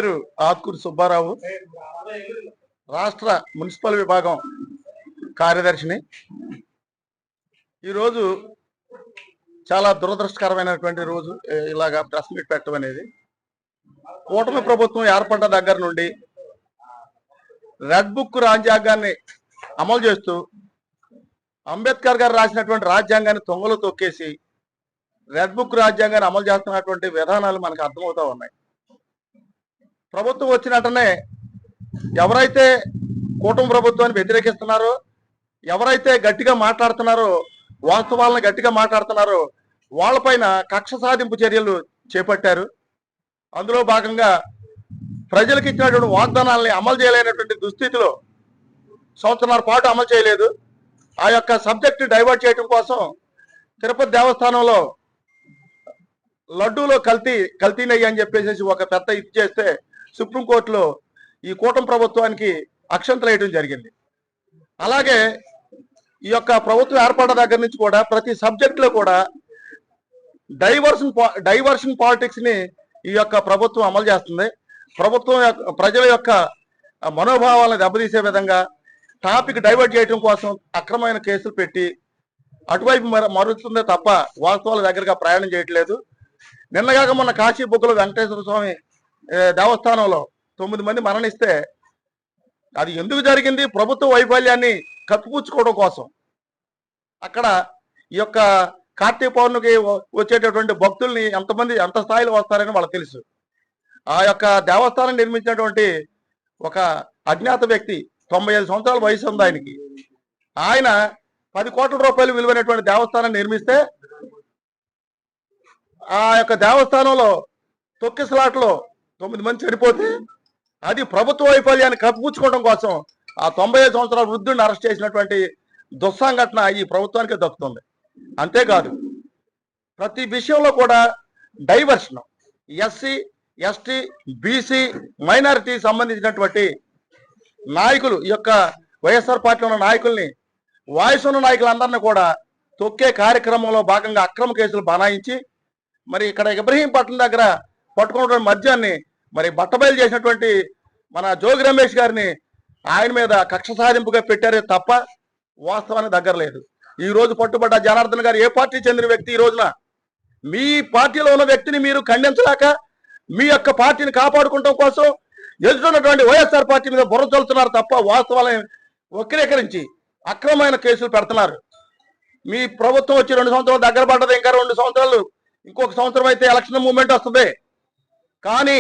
పేరు ఆత్కూరు సుబ్బారావు, రాష్ట్ర మున్సిపల్ విభాగం కార్యదర్శిని. ఈరోజు చాలా దురదృష్టకరమైనటువంటి రోజు. ఇలాగా ప్రెస్ మీట్ పెట్టడం అనేది, కూటమి ప్రభుత్వం ఏర్పడ్డ దగ్గర నుండి రెడ్ బుక్ రాజ్యాంగాన్ని అమలు చేస్తూ అంబేద్కర్ గారు రాసినటువంటి రాజ్యాంగాన్ని తొంగలు తొక్కేసి రెడ్ బుక్ రాజ్యాంగాన్ని అమలు చేస్తున్నటువంటి విధానాలు మనకు అర్థమవుతా ఉన్నాయి. ప్రభుత్వం వచ్చినట్టనే ఎవరైతే కూటమి ప్రభుత్వాన్ని వ్యతిరేకిస్తున్నారో, ఎవరైతే గట్టిగా మాట్లాడుతున్నారో, వాస్తవాలను గట్టిగా మాట్లాడుతున్నారో వాళ్ళపైన కక్ష సాధింపు చర్యలు చేపట్టారు. అందులో భాగంగా ప్రజలకు ఇచ్చినటువంటి వాగ్దానాలని అమలు చేయలేనటువంటి దుస్థితిలో సంవత్సరాల పాటు అమలు చేయలేదు. ఆ యొక్క సబ్జెక్టు డైవర్ట్ చేయడం కోసం తిరుపతి దేవస్థానంలో లడ్డూలో కల్తీ నెయ్యి అని చెప్పేసి ఒక పెద్ద ఇది చేస్తే సుప్రీంకోర్టులో ఈ కూటమి ప్రభుత్వానికి అక్షంతలు వేయడం జరిగింది. అలాగే ఈ యొక్క ప్రభుత్వం ఏర్పడిన దగ్గర నుంచి కూడా ప్రతి సబ్జెక్టులో కూడా డైవర్షన్ పాలిటిక్స్ ని ఈ యొక్క ప్రభుత్వం అమలు చేస్తుంది. ప్రభుత్వం ప్రజల యొక్క మనోభావాలను దెబ్బతీసే విధంగా టాపిక్ డైవర్ట్ చేయడం కోసం అక్రమమైన కేసులు పెట్టి అటువైపు మరుతుందే తప్ప వాస్తవాల దగ్గరగా ప్రయాణం చేయట్లేదు. నిన్నగాక మొన్న కాశీ బుగ్గల వెంకటేశ్వర స్వామి దేవస్థానంలో 9 మంది మరణిస్తే అది ఎందుకు జరిగింది? ప్రభుత్వ వైఫల్యాన్ని కప్పిపుచ్చుకోవడం కోసం. అక్కడ ఈ యొక్క కార్తీక పౌర్ణమికి వచ్చేటటువంటి భక్తుల్ని ఎంత స్థాయిలో వస్తారని వాళ్ళకి తెలుసు. ఆ యొక్క దేవస్థానం నిర్మించినటువంటి ఒక అజ్ఞాత వ్యక్తి, 95 సంవత్సరాల వయసు ఉంది ఆయనకి. ఆయన 10 కోట్ల రూపాయలు విలువైనటువంటి దేవస్థానం నిర్మిస్తే ఆ యొక్క దేవస్థానంలో తొక్కిసలాట్లో 9 మంది చనిపోతే అది ప్రభుత్వ వైఫల్యాన్ని కప్పిపుచ్చుకోవడం కోసం ఆ 95 సంవత్సరాల వృద్ధుడిని అరెస్ట్ చేసినటువంటి దుస్సంఘటన ఈ ప్రభుత్వానికి దక్కుతుంది. అంతేకాదు ప్రతి విషయంలో కూడా diversion, SC, ST, BC, minority సంబంధించినటువంటి నాయకులు, ఈ యొక్క వైఎస్ఆర్ పార్టీలో ఉన్న నాయకుల్ని, వాయిస్ ఉన్న నాయకులందరినీ కూడా తొక్కే కార్యక్రమంలో భాగంగా అక్రమ కేసులు బనాయించి మరి ఇక్కడ ఇబ్రహీంపట్నం దగ్గర పట్టుకున్నటువంటి మద్యాన్ని మరి బట్టబయలు చేసినటువంటి మన జోగి రమేష్ గారిని ఆయన మీద కక్ష సాధింపుగా పెట్టారే తప్ప వాస్తవానికి దగ్గర లేదు. ఈ రోజు పట్టుబడ్డ జనార్దన్ గారు ఏ పార్టీ చెందిన వ్యక్తి? ఈ రోజున మీ పార్టీలో ఉన్న వ్యక్తిని మీరు ఖండించలేక మీ యొక్క పార్టీని కాపాడుకోవడం కోసం ఎదురున్నటువంటి వైఎస్ఆర్ పార్టీ మీద బుర్ర చల్లుతున్నారు తప్ప వాస్తవాలను వక్రీకరించి అక్రమమైన కేసులు పెడుతున్నారు. మీ ప్రభుత్వం వచ్చి 2 సంవత్సరాలు దగ్గర పడ్డది. ఇంకా 2 సంవత్సరాలు, ఇంకొక సంవత్సరం అయితే ఎలక్షన్ మూవ్మెంట్ వస్తుంది. కానీ